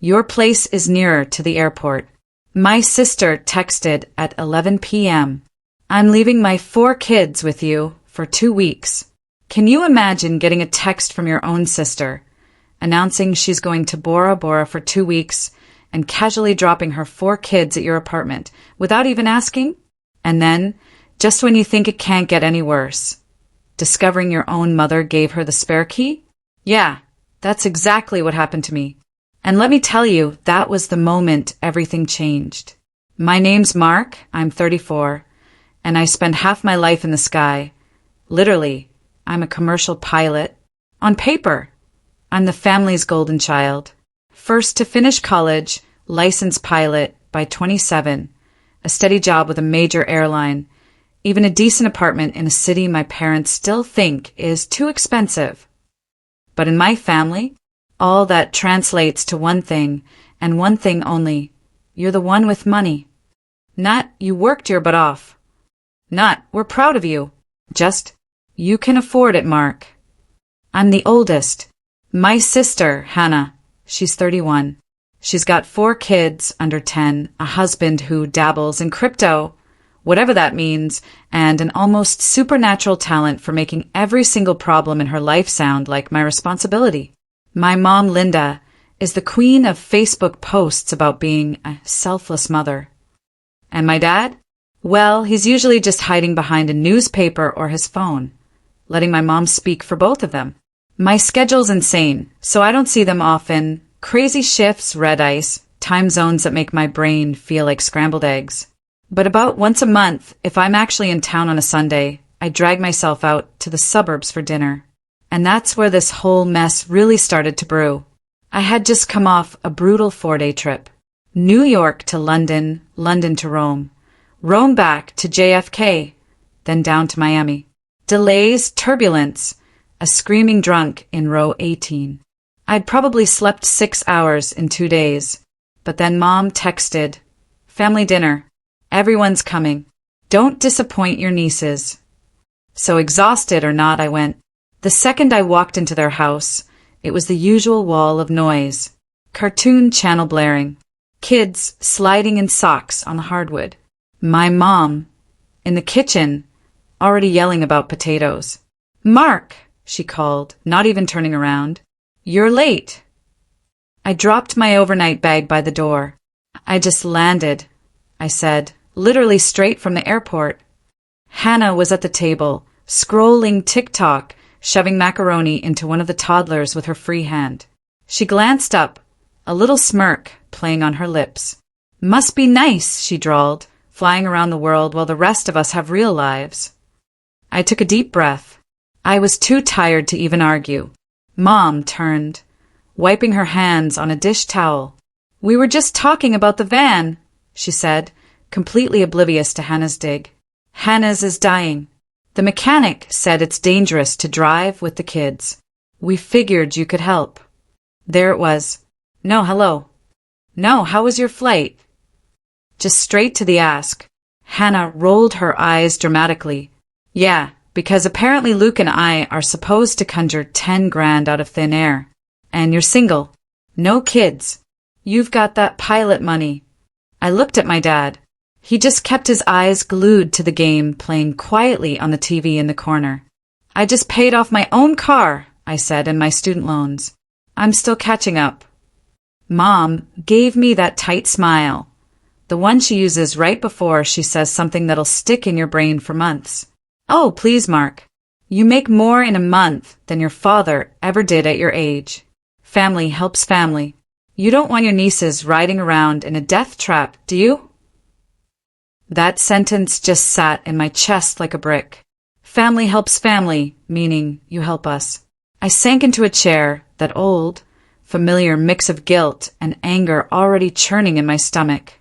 Your place is nearer to the airport. My sister texted at 11 p.m. I'm leaving my 4 kids with you for 2 weeks. Can you imagine getting a text from your own sister, announcing she's going to Bora Bora for 2 weeks and casually dropping her 4 kids at your apartment without even asking? And then, just when you think it can't get any worse, discovering your own mother gave her the spare key? Yeah, that's exactly what happened to me. And let me tell you, that was the moment everything changed. My name's Mark, I'm 34, and I spend half my life in the sky. Literally, I'm a commercial pilot. On paper, I'm the family's golden child. First to finish college, licensed pilot by 27, a steady job with a major airline, even a decent apartment in a city my parents still think is too expensive. But in my family, all that translates to one thing, and one thing only. You're the one with money. Not, you worked your butt off. Not, we're proud of you. Just, you can afford it, Mark. I'm the oldest. My sister, Hannah, she's 31. She's got 4 kids under 10, a husband who dabbles in crypto, whatever that means, and an almost supernatural talent for making every single problem in her life sound like my responsibility. My mom, Linda, is the queen of Facebook posts about being a selfless mother. And my dad? Well, he's usually just hiding behind a newspaper or his phone, letting my mom speak for both of them. My schedule's insane, so I don't see them often. Crazy shifts, red ice, time zones that make my brain feel like scrambled eggs. But about once a month, if I'm actually in town on a Sunday, I drag myself out to the suburbs for dinner. And that's where this whole mess really started to brew. I had just come off a brutal 4-day trip. New York to London, London to Rome, Rome back to JFK, then down to Miami. Delays, turbulence, a screaming drunk in row 18. I'd probably slept 6 hours in 2 days. But then Mom texted, family dinner. Everyone's coming. Don't disappoint your nieces. So exhausted or not, I went. The second I walked into their house, it was the usual wall of noise. Cartoon channel blaring. Kids sliding in socks on the hardwood. My mom, in the kitchen, already yelling about potatoes. Mark, she called, not even turning around. You're late. I dropped my overnight bag by the door. I just landed, I said, literally straight from the airport. Hannah was at the table, scrolling TikTok, shoving macaroni into one of the toddlers with her free hand. She glanced up, a little smirk playing on her lips. Must be nice, she drawled, flying around the world while the rest of us have real lives. I took a deep breath. I was too tired to even argue. Mom turned, wiping her hands on a dish towel. We were just talking about the van, she said, completely oblivious to Hannah's dig. Hannah's is dying. The mechanic said it's dangerous to drive with the kids. We figured you could help. There it was. No, hello. No, how was your flight? Just straight to the ask. Hannah rolled her eyes dramatically. Yeah, because apparently Luke and I are supposed to conjure 10 grand out of thin air. And you're single. No kids. You've got that pilot money. I looked at my dad. He just kept his eyes glued to the game playing quietly on the TV in the corner. I just paid off my own car, I said, and my student loans. I'm still catching up. Mom gave me that tight smile, the one she uses right before she says something that'll stick in your brain for months. Oh, please, Mark. You make more in a month than your father ever did at your age. Family helps family. You don't want your nieces riding around in a death trap, do you? That sentence just sat in my chest like a brick. Family helps family, meaning you help us. I sank into a chair, that old, familiar mix of guilt and anger already churning in my stomach.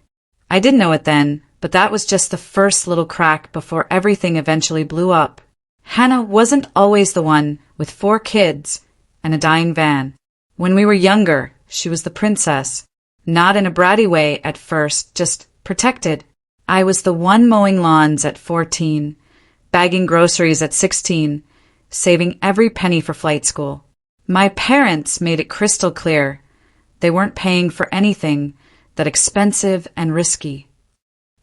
I didn't know it then, but that was just the first little crack before everything eventually blew up. Hannah wasn't always the one with 4 kids and a dying van. When we were younger, she was the princess. Not in a bratty way at first, just protected. I was the one mowing lawns at 14, bagging groceries at 16, saving every penny for flight school. My parents made it crystal clear. They weren't paying for anything that expensive and risky.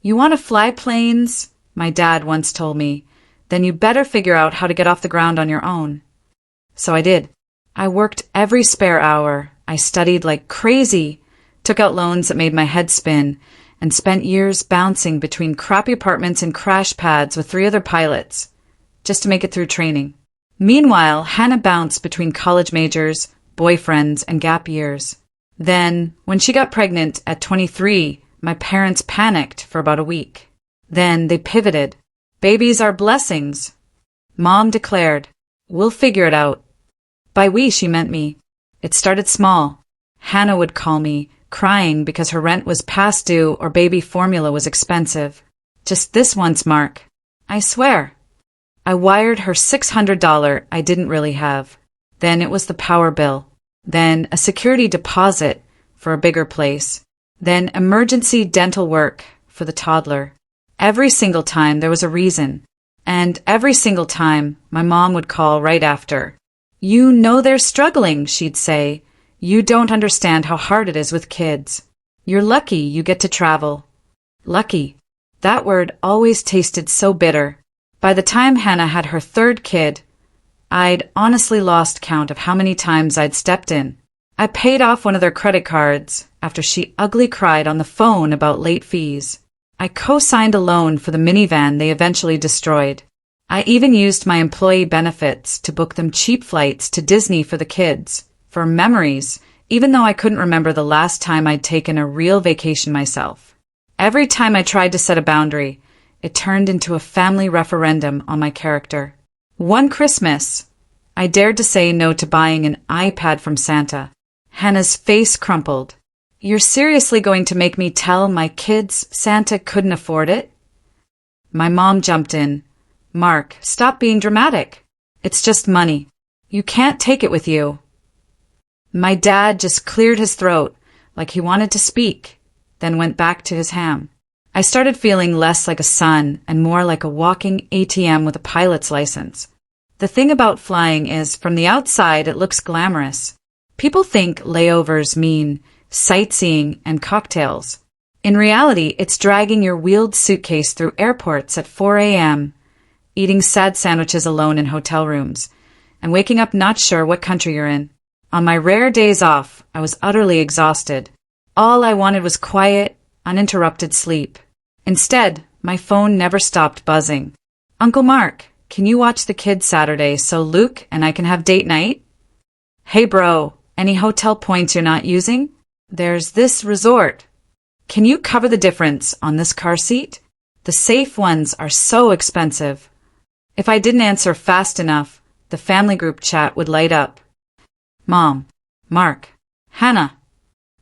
"You want to fly planes?" my dad once told me. "Then you better figure out how to get off the ground on your own." So I did. I worked every spare hour. I studied like crazy, took out loans that made my head spin, and spent years bouncing between crappy apartments and crash pads with 3 other pilots, just to make it through training. Meanwhile, Hannah bounced between college majors, boyfriends, and gap years. Then, when she got pregnant at 23, my parents panicked for about a week. Then they pivoted. "Babies are blessings," Mom declared. "We'll figure it out." By we, she meant me. It started small. Hannah would call me, crying because her rent was past due or baby formula was expensive. "Just this once, Mark. I swear." I wired her $600 I didn't really have. Then it was the power bill. Then a security deposit for a bigger place. Then emergency dental work for the toddler. Every single time there was a reason. And every single time my mom would call right after. "You know they're struggling," she'd say. "You don't understand how hard it is with kids. You're lucky you get to travel." Lucky. That word always tasted so bitter. By the time Hannah had her 3rd kid, I'd honestly lost count of how many times I'd stepped in. I paid off one of their credit cards after she ugly cried on the phone about late fees. I co-signed a loan for the minivan they eventually destroyed. I even used my employee benefits to book them cheap flights to Disney for the kids, for memories, even though I couldn't remember the last time I'd taken a real vacation myself. Every time I tried to set a boundary, it turned into a family referendum on my character. One Christmas, I dared to say no to buying an iPad from Santa. Hannah's face crumpled. "You're seriously going to make me tell my kids Santa couldn't afford it?" My mom jumped in. "Mark, stop being dramatic. It's just money. You can't take it with you." My dad just cleared his throat like he wanted to speak, then went back to his ham. I started feeling less like a son and more like a walking ATM with a pilot's license. The thing about flying is, from the outside, it looks glamorous. People think layovers mean sightseeing and cocktails. In reality, it's dragging your wheeled suitcase through airports at 4 a.m., eating sad sandwiches alone in hotel rooms, and waking up not sure what country you're in. On my rare days off, I was utterly exhausted. All I wanted was quiet, uninterrupted sleep. Instead, my phone never stopped buzzing. "Uncle Mark, can you watch the kids Saturday so Luke and I can have date night?" "Hey bro, any hotel points you're not using? There's this resort. Can you cover the difference on this car seat? The safe ones are so expensive." If I didn't answer fast enough, the family group chat would light up. "Mom, Mark, Hannah."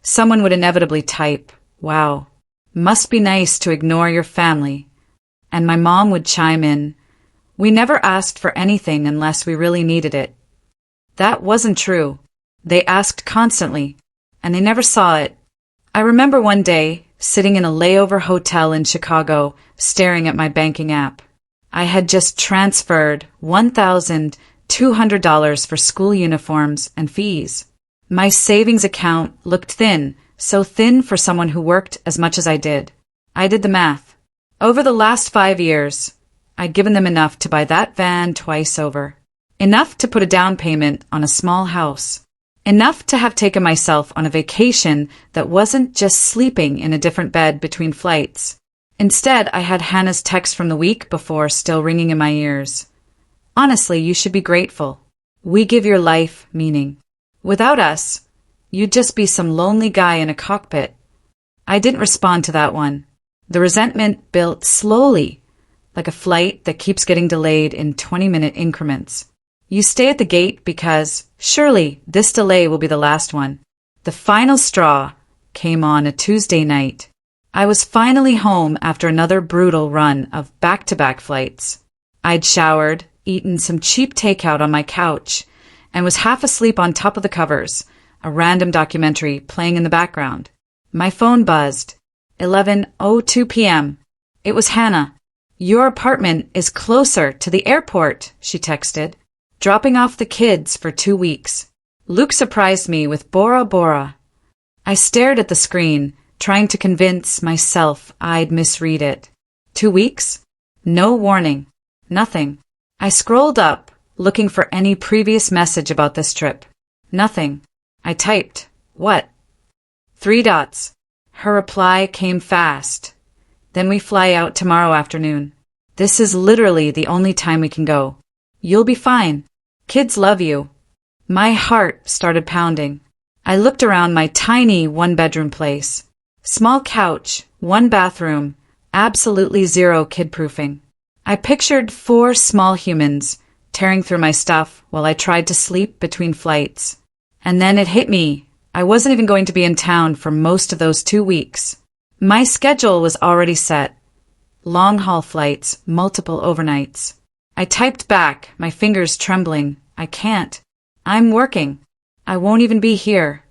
Someone would inevitably type, "Wow, must be nice to ignore your family." And my mom would chime in, "We never asked for anything unless we really needed it." That wasn't true. They asked constantly, and they never saw it. I remember one day, sitting in a layover hotel in Chicago, staring at my banking app. I had just transferred $1,200 for school uniforms and fees. My savings account looked thin, so thin for someone who worked as much as I did. I did the math. Over the last 5 years, I'd given them enough to buy that van twice over. Enough to put a down payment on a small house. Enough to have taken myself on a vacation that wasn't just sleeping in a different bed between flights. Instead, I had Hannah's text from the week before still ringing in my ears. "Honestly, you should be grateful. We give your life meaning. Without us, you'd just be some lonely guy in a cockpit." I didn't respond to that one. The resentment built slowly, like a flight that keeps getting delayed in 20-minute increments. You stay at the gate because, surely, this delay will be the last one. The final straw came on a Tuesday night. I was finally home after another brutal run of back-to-back flights. I'd showered, eaten some cheap takeout on my couch, and was half asleep on top of the covers, a random documentary playing in the background. My phone buzzed. 11:02 p.m. It was Hannah. "Your apartment is closer to the airport," she texted. "Dropping off the kids for 2 weeks. Luke surprised me with Bora Bora." I stared at the screen, trying to convince myself I'd misread it. 2 weeks? No warning. Nothing. I scrolled up, looking for any previous message about this trip. Nothing. I typed, "What?" 3 dots. Her reply came fast. "Then we fly out tomorrow afternoon. This is literally the only time we can go. You'll be fine. Kids love you." My heart started pounding. I looked around my tiny one-bedroom place. Small couch, 1 bathroom, absolutely zero kid-proofing. I pictured 4 small humans tearing through my stuff while I tried to sleep between flights. And then it hit me. I wasn't even going to be in town for most of those 2 weeks. My schedule was already set. Long-haul flights, multiple overnights. I typed back, my fingers trembling. "I can't. I'm working. I won't even be here."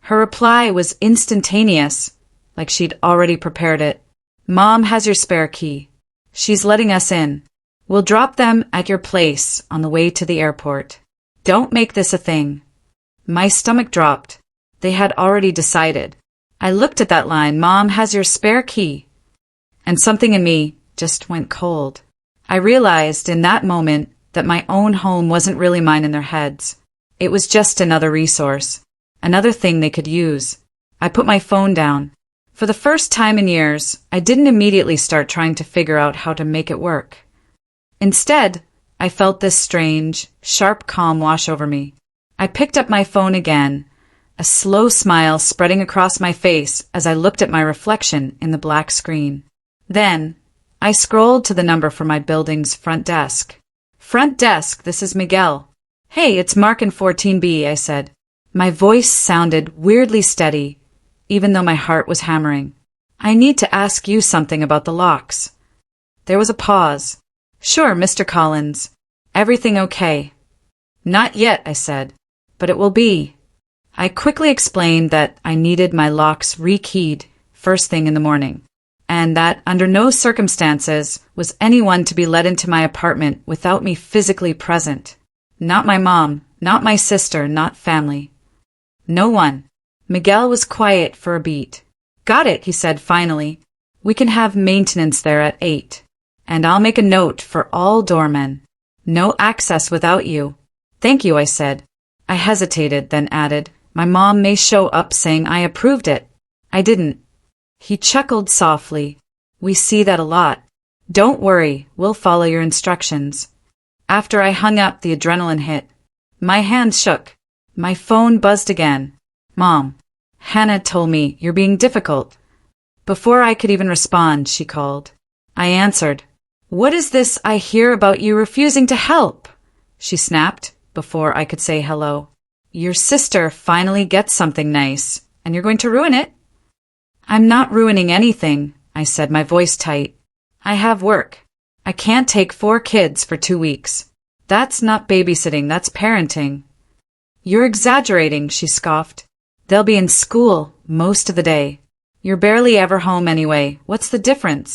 Her reply was instantaneous, like she'd already prepared it. "Mom has your spare key. She's letting us in. We'll drop them at your place on the way to the airport. Don't make this a thing." My stomach dropped. They had already decided. I looked at that line, "Mom has your spare key," and something in me just went cold. I realized in that moment that my own home wasn't really mine in their heads. It was just another resource, another thing they could use. I put my phone down. For the first time in years, I didn't immediately start trying to figure out how to make it work. Instead, I felt this strange, sharp calm wash over me. I picked up my phone again, a slow smile spreading across my face as I looked at my reflection in the black screen. Then, I scrolled to the number for my building's front desk. "Front desk, this is Miguel." "Hey, it's Mark in 14B, I said. My voice sounded weirdly steady, even though my heart was hammering. "I need to ask you something about the locks." There was a pause. "Sure, Mr. Collins. Everything okay?" "Not yet," I said, "but it will be." I quickly explained that I needed my locks rekeyed first thing in the morning, and that under no circumstances was anyone to be let into my apartment without me physically present. Not my mom, not my sister, not family. No one. Miguel was quiet for a beat. "Got it," he said finally. "We can have maintenance there at 8. And I'll make a note for all doormen. No access without you." "Thank you," I said. I hesitated, then added, "My mom may show up saying I approved it." I didn't. He chuckled softly. "We see that a lot. Don't worry, we'll follow your instructions." After I hung up, the adrenaline hit. My hands shook. My phone buzzed again. "Mom, Hannah told me you're being difficult." Before I could even respond, she called. I answered. "What is this I hear about you refusing to help?" she snapped before I could say hello. "Your sister finally gets something nice, and you're going to ruin it?" "I'm not ruining anything," I said, my voice tight. "I have work. I can't take 4 kids for 2 weeks. That's not babysitting, that's parenting." "You're exaggerating," she scoffed. "They'll be in school most of the day. You're barely ever home anyway. What's the difference?"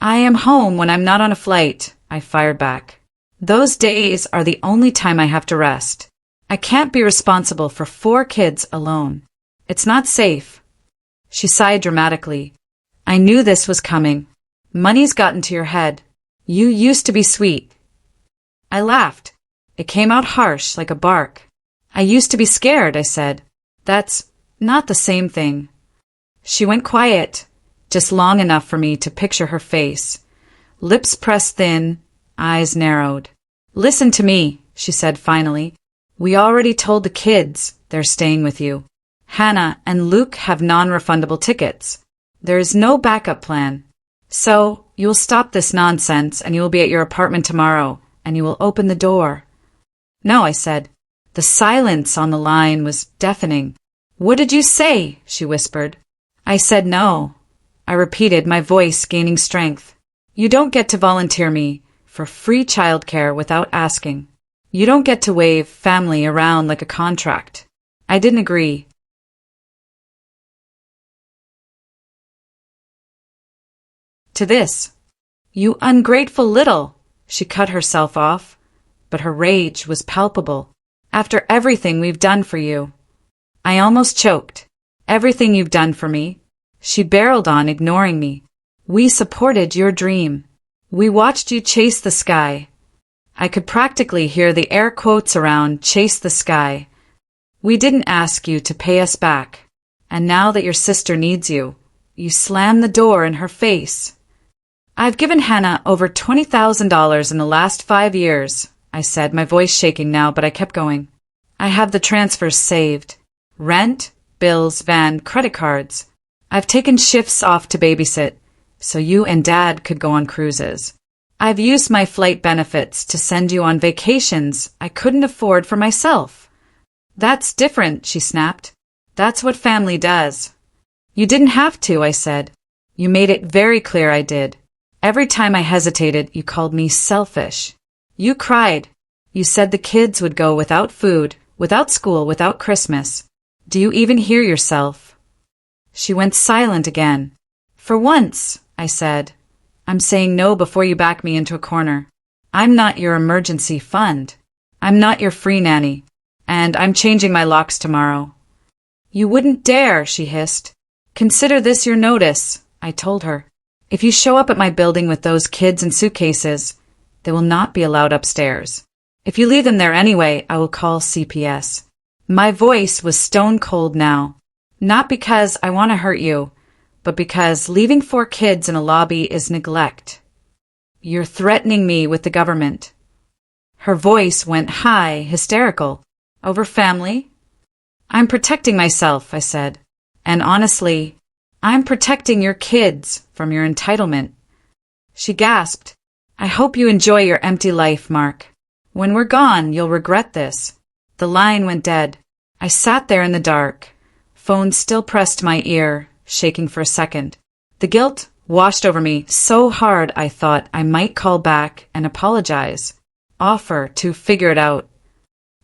"I am home when I'm not on a flight," I fired back. "Those days are the only time I have to rest. I can't be responsible for 4 kids alone. It's not safe." She sighed dramatically. "I knew this was coming. Money's gotten to your head. You used to be sweet." I laughed. It came out harsh, like a bark. "I used to be scared," I said. "That's not the same thing." She went quiet, just long enough for me to picture her face. Lips pressed thin, eyes narrowed. "Listen to me," she said finally. "We already told the kids they're staying with you. Hannah and Luke have non-refundable tickets. There is no backup plan. So, you will stop this nonsense and you will be at your apartment tomorrow, and you will open the door." "No," I said. The silence on the line was deafening. "What did you say?" she whispered. I said no. I repeated, my voice gaining strength. "You don't get to volunteer me for free childcare without asking. You don't get to wave family around like a contract." I didn't agree. To this. "You ungrateful little," she cut herself off, but her rage was palpable. "After everything we've done for you." I almost choked. Everything you've done for me. She barreled on, ignoring me. We supported your dream. We watched you chase the sky. I could practically hear the air quotes around chase the sky. We didn't ask you to pay us back. And now that your sister needs you, you slam the door in her face. I've given Hannah over $20,000 in the last 5 years, I said, my voice shaking now, but I kept going. I have the transfers saved. Rent, bills, van, credit cards. I've taken shifts off to babysit, so you and Dad could go on cruises. I've used my flight benefits to send you on vacations I couldn't afford for myself. That's different, she snapped. That's what family does. You didn't have to, I said. You made it very clear I did. Every time I hesitated, you called me selfish. You cried. You said the kids would go without food, without school, without Christmas. Do you even hear yourself? She went silent again. For once, I said, I'm saying no before you back me into a corner. I'm not your emergency fund. I'm not your free nanny. And I'm changing my locks tomorrow. You wouldn't dare, she hissed. Consider this your notice, I told her. If you show up at my building with those kids and suitcases, they will not be allowed upstairs. If you leave them there anyway, I will call CPS. My voice was stone cold now. Not because I want to hurt you, but because leaving 4 kids in a lobby is neglect. You're threatening me with the government. Her voice went high, hysterical. Over family? I'm protecting myself, I said. And honestly, I'm protecting your kids from your entitlement. She gasped. I hope you enjoy your empty life, Mark. When we're gone, you'll regret this. The line went dead. I sat there in the dark, phone still pressed to my ear, shaking for a second. The guilt washed over me so hard I thought I might call back and apologize, offer to figure it out,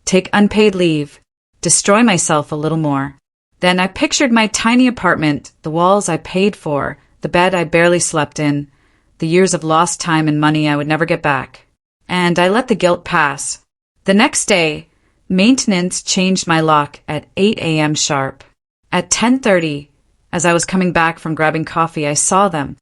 take unpaid leave, destroy myself a little more. Then I pictured my tiny apartment, the walls I paid for, the bed I barely slept in, the years of lost time and money I would never get back. And I let the guilt pass. The next day, maintenance changed my lock at 8 a.m. sharp. At 10:30, as I was coming back from grabbing coffee, I saw them.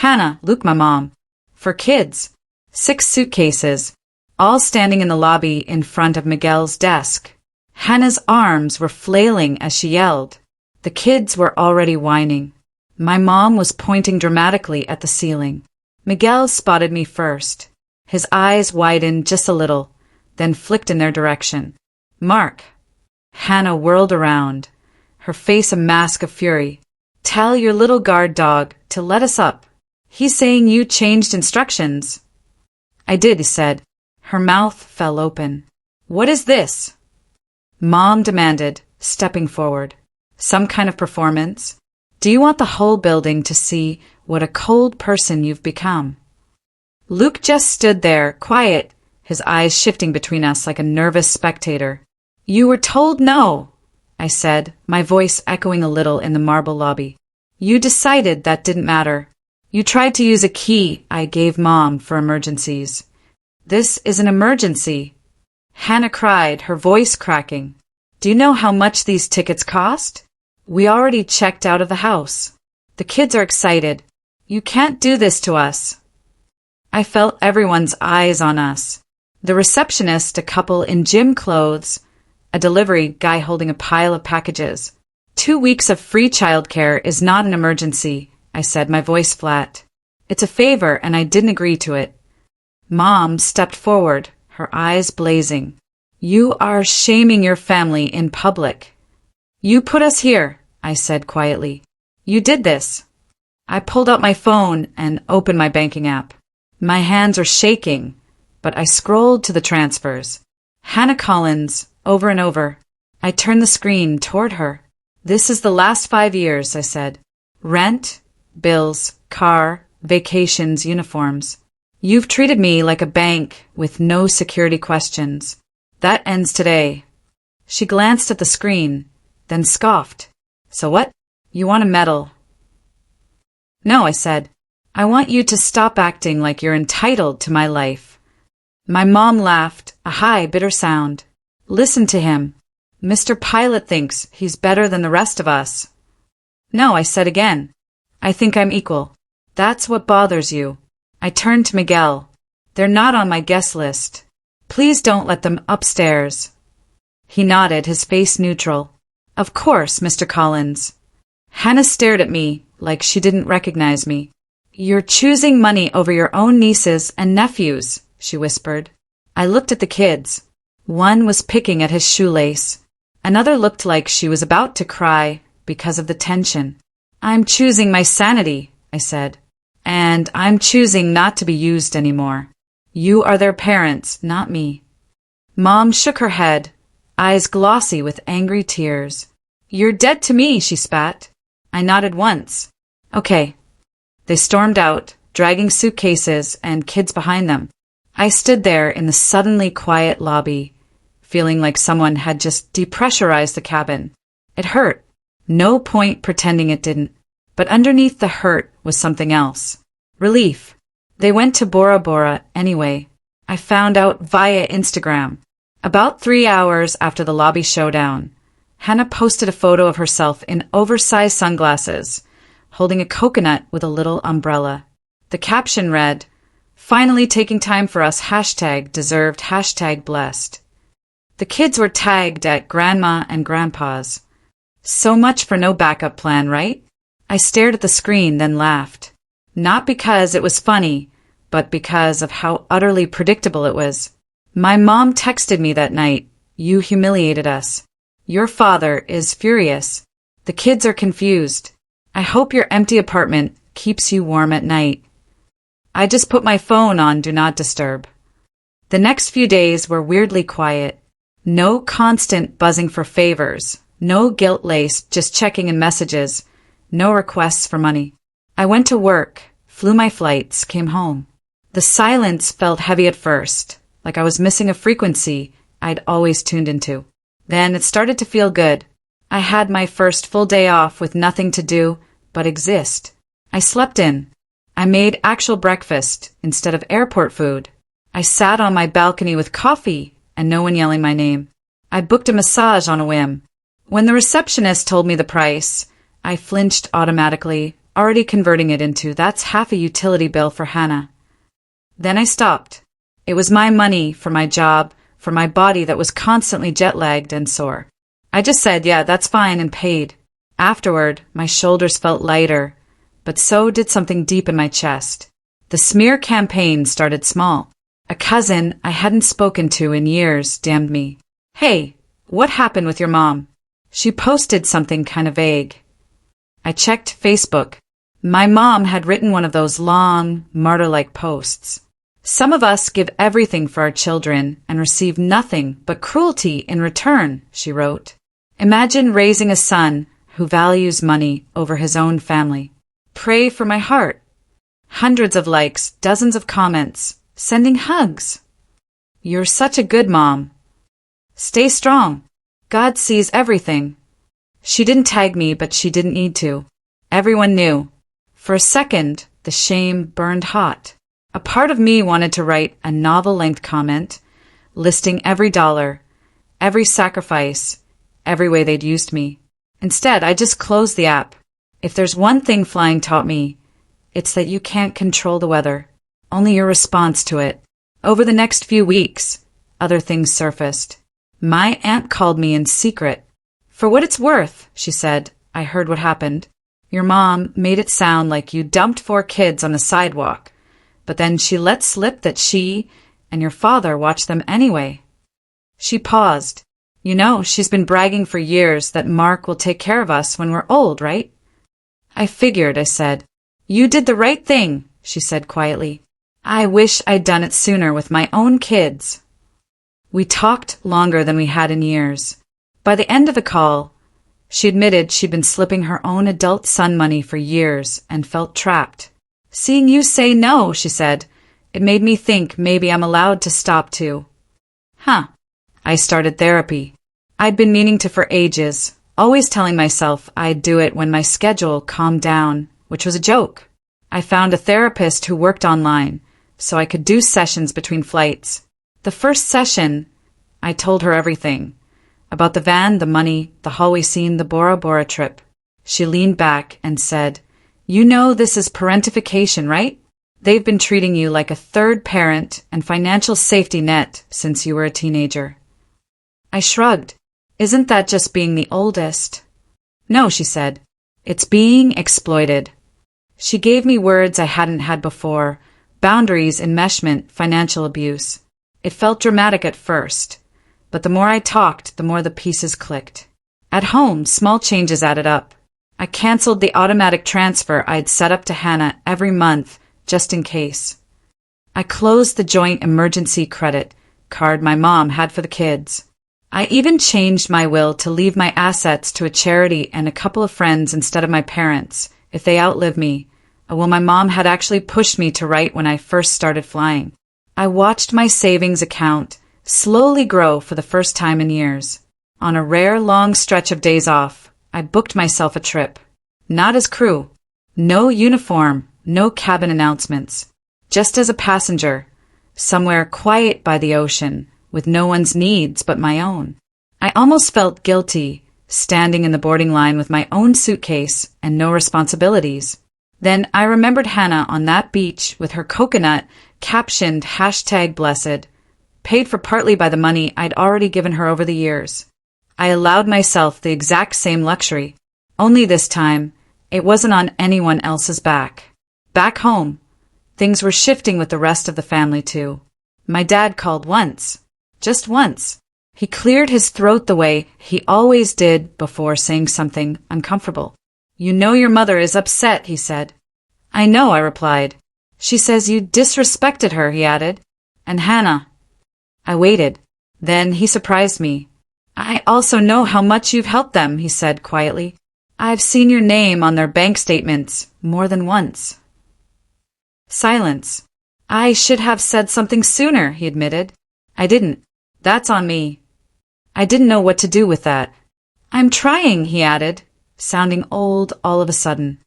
Hannah, Luke, my mom. 4 kids. 6 suitcases, all standing in the lobby in front of Miguel's desk. Hannah's arms were flailing as she yelled. The kids were already whining. My mom was pointing dramatically at the ceiling. Miguel spotted me first. His eyes widened just a little, then flicked in their direction. Mark. Hannah whirled around, her face a mask of fury. Tell your little guard dog to let us up. He's saying you changed instructions. I did, he said. Her mouth fell open. What is this? Mom demanded, stepping forward. Some kind of performance? Do you want the whole building to see what a cold person you've become? Luke just stood there, quiet, his eyes shifting between us like a nervous spectator. You were told no, I said, my voice echoing a little in the marble lobby. You decided that didn't matter. You tried to use a key I gave Mom for emergencies. This is an emergency. Hannah cried, her voice cracking. Do you know how much these tickets cost? We already checked out of the house. The kids are excited. You can't do this to us. I felt everyone's eyes on us. The receptionist, a couple in gym clothes, a delivery guy holding a pile of packages. 2 weeks of free childcare is not an emergency, I said, my voice flat. It's a favor, and I didn't agree to it. Mom stepped forward, her eyes blazing. You are shaming your family in public. You put us here, I said quietly. You did this. I pulled out my phone and opened my banking app. My hands were shaking, but I scrolled to the transfers. Hannah Collins, over and over. I turned the screen toward her. This is the last 5 years, I said. Rent, bills, car, vacations, uniforms. You've treated me like a bank with no security questions. That ends today. She glanced at the screen, then scoffed. So what? You want a medal? No, I said. I want you to stop acting like you're entitled to my life. My mom laughed, a high, bitter sound. Listen to him. Mr. Pilot thinks he's better than the rest of us. No, I said again. I think I'm equal. That's what bothers you. I turned to Miguel. They're not on my guest list. Please don't let them upstairs. He nodded, his face neutral. Of course, Mr. Collins. Hannah stared at me like she didn't recognize me. You're choosing money over your own nieces and nephews, she whispered. I looked at the kids. One was picking at his shoelace. Another looked like she was about to cry because of the tension. I'm choosing my sanity, I said. And I'm choosing not to be used anymore. You are their parents, not me. Mom shook her head, eyes glossy with angry tears. You're dead to me, she spat. I nodded once. Okay. They stormed out, dragging suitcases and kids behind them. I stood there in the suddenly quiet lobby, feeling like someone had just depressurized the cabin. It hurt. No point pretending it didn't. But underneath the hurt was something else. Relief. They went to Bora Bora anyway. I found out via Instagram. About 3 hours after the lobby showdown, Hannah posted a photo of herself in oversized sunglasses, holding a coconut with a little umbrella. The caption read, "Finally taking time for us, #deserved, #blessed." The kids were tagged at Grandma and Grandpa's. So much for no backup plan, right? I stared at the screen, then laughed. Not because it was funny, but because of how utterly predictable it was. My mom texted me that night, "You humiliated us. Your father is furious. The kids are confused. I hope your empty apartment keeps you warm at night." I just put my phone on Do Not Disturb. The next few days were weirdly quiet. No constant buzzing for favors. No guilt-laced just checking in messages. No requests for money. I went to work, flew my flights, came home. The silence felt heavy at first, like I was missing a frequency I'd always tuned into. Then it started to feel good. I had my first full day off with nothing to do but exist. I slept in. I made actual breakfast instead of airport food. I sat on my balcony with coffee and no one yelling my name. I booked a massage on a whim. When the receptionist told me the price, I flinched automatically, already converting it into that's half a utility bill for Hannah. Then I stopped. It was my money for my job, for my body that was constantly jet-lagged and sore. I just said, yeah, that's fine, and paid. Afterward, my shoulders felt lighter, but so did something deep in my chest. The smear campaign started small. A cousin I hadn't spoken to in years DM'd me. "Hey, what happened with your mom?" She posted something kind of vague. I checked Facebook. My mom had written one of those long, martyr-like posts. "Some of us give everything for our children and receive nothing but cruelty in return," she wrote. Imagine raising a son who values money over his own family. Pray for my heart. Hundreds of likes, dozens of comments, sending hugs. You're such a good mom. Stay strong. God sees everything. She didn't tag me, but she didn't need to. Everyone knew. For a second, the shame burned hot. A part of me wanted to write a novel-length comment, listing every dollar, every sacrifice, every way they'd used me. Instead, I just closed the app. If there's one thing flying taught me, it's that you can't control the weather, only your response to it. Over the next few weeks, other things surfaced. My aunt called me in secret. "For what it's worth," she said, "I heard what happened. Your mom made it sound like you dumped 4 kids on the sidewalk, but then she let slip that she and your father watched them anyway." She paused. "You know, she's been bragging for years that Mark will take care of us when we're old, right?" "I figured," I said. "You did the right thing," she said quietly. "I wish I'd done it sooner with my own kids." We talked longer than we had in years. By the end of the call, she admitted she'd been slipping her own adult son money for years and felt trapped. "Seeing you say no," she said, "it made me think maybe I'm allowed to stop too." Huh. I started therapy. I'd been meaning to for ages, always telling myself I'd do it when my schedule calmed down, which was a joke. I found a therapist who worked online, so I could do sessions between flights. The first session, I told her everything. About the van, the money, the hallway scene, the Bora Bora trip. She leaned back and said, "You know this is parentification, right? They've been treating you like a third parent and financial safety net since you were a teenager." I shrugged. "Isn't that just being the oldest?" "No," she said. "It's being exploited." She gave me words I hadn't had before: boundaries, enmeshment, financial abuse. It felt dramatic at first, but the more I talked, the more the pieces clicked. At home, small changes added up. I canceled the automatic transfer I'd set up to Hannah every month, just in case. I closed the joint emergency credit card my mom had for the kids. I even changed my will to leave my assets to a charity and a couple of friends instead of my parents, if they outlive me, a will my mom had actually pushed me to write when I first started flying. I watched my savings account slowly grow for the first time in years. On a rare long stretch of days off, I booked myself a trip. Not as crew. No uniform, no cabin announcements. Just as a passenger, somewhere quiet by the ocean, with no one's needs but my own. I almost felt guilty, standing in the boarding line with my own suitcase and no responsibilities. Then I remembered Hannah on that beach with her coconut captioned #blessed, paid for partly by the money I'd already given her over the years. I allowed myself the exact same luxury, only this time, it wasn't on anyone else's back. Back home, things were shifting with the rest of the family too. My dad called once. Just once. He cleared his throat the way he always did before saying something uncomfortable. "You know your mother is upset," he said. "I know," I replied. "She says you disrespected her," he added. "And Hannah." I waited. Then he surprised me. "I also know how much you've helped them," he said quietly. "I've seen your name on their bank statements more than once." Silence. "I should have said something sooner," he admitted. "I didn't. That's on me. I didn't know what to do with that." "I'm trying," he added, sounding old all of a sudden.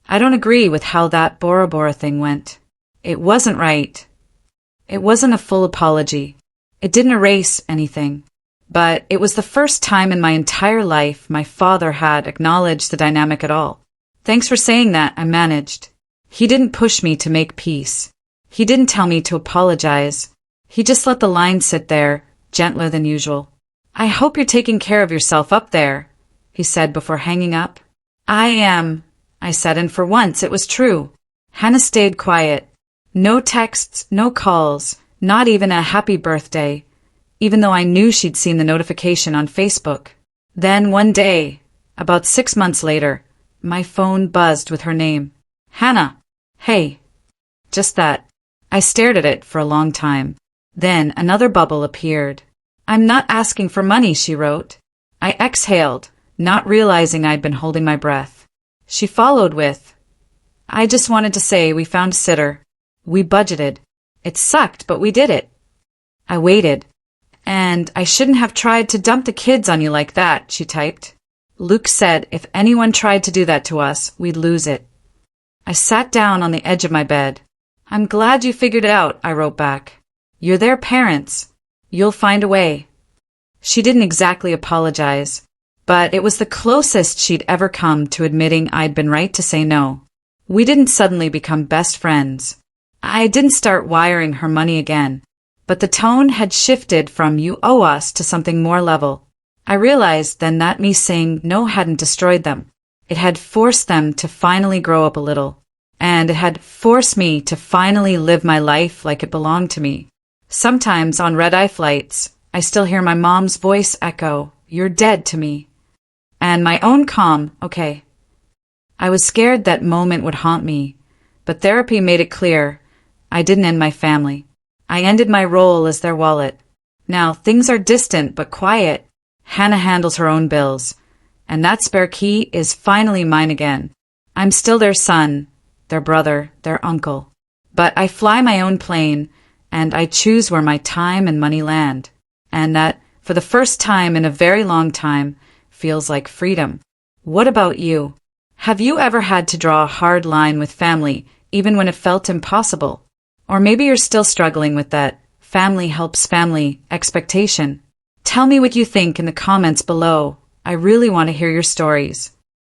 "I don't agree with how that Bora Bora thing went. It wasn't right. It wasn't a full apology. It didn't erase anything. But it was the first time in my entire life my father had acknowledged the dynamic at all. Thanks for saying that, I managed. He didn't push me to make peace. He didn't tell me to apologize. He just let the line sit there, gentler than usual. "I hope you're taking care of yourself up there," he said before hanging up. "I am," I said, and for once it was true. Hannah stayed quiet. No texts, no calls, not even a happy birthday, even though I knew she'd seen the notification on Facebook. Then one day, about 6 months later, my phone buzzed with her name. "Hannah. Hey." Just that. I stared at it for a long time. Then another bubble appeared. "I'm not asking for money," she wrote. I exhaled, not realizing I'd been holding my breath. She followed with, "I just wanted to say we found a sitter. We budgeted. It sucked, but we did it." I waited. "And I shouldn't have tried to dump the kids on you like that," she typed. "Luke said if anyone tried to do that to us, we'd lose it." I sat down on the edge of my bed. "I'm glad you figured it out," I wrote back. "You're their parents. You'll find a way." She didn't exactly apologize, but it was the closest she'd ever come to admitting I'd been right to say no. We didn't suddenly become best friends. I didn't start wiring her money again. But the tone had shifted from "you owe us" to something more level. I realized then that me saying no hadn't destroyed them. It had forced them to finally grow up a little. And it had forced me to finally live my life like it belonged to me. Sometimes on red-eye flights, I still hear my mom's voice echo, "You're dead" to me. And my own calm, "Okay." I was scared that moment would haunt me, but therapy made it clear I didn't end my family. I ended my role as their wallet. Now things are distant but quiet. Hannah handles her own bills, and that spare key is finally mine again. I'm still their son, their brother, their uncle. But I fly my own plane, and I choose where my time and money land. And that, for the first time in a very long time, feels like freedom. What about you? Have you ever had to draw a hard line with family, even when it felt impossible? Or maybe you're still struggling with that family helps family expectation. Tell me what you think in the comments below. I really want to hear your stories.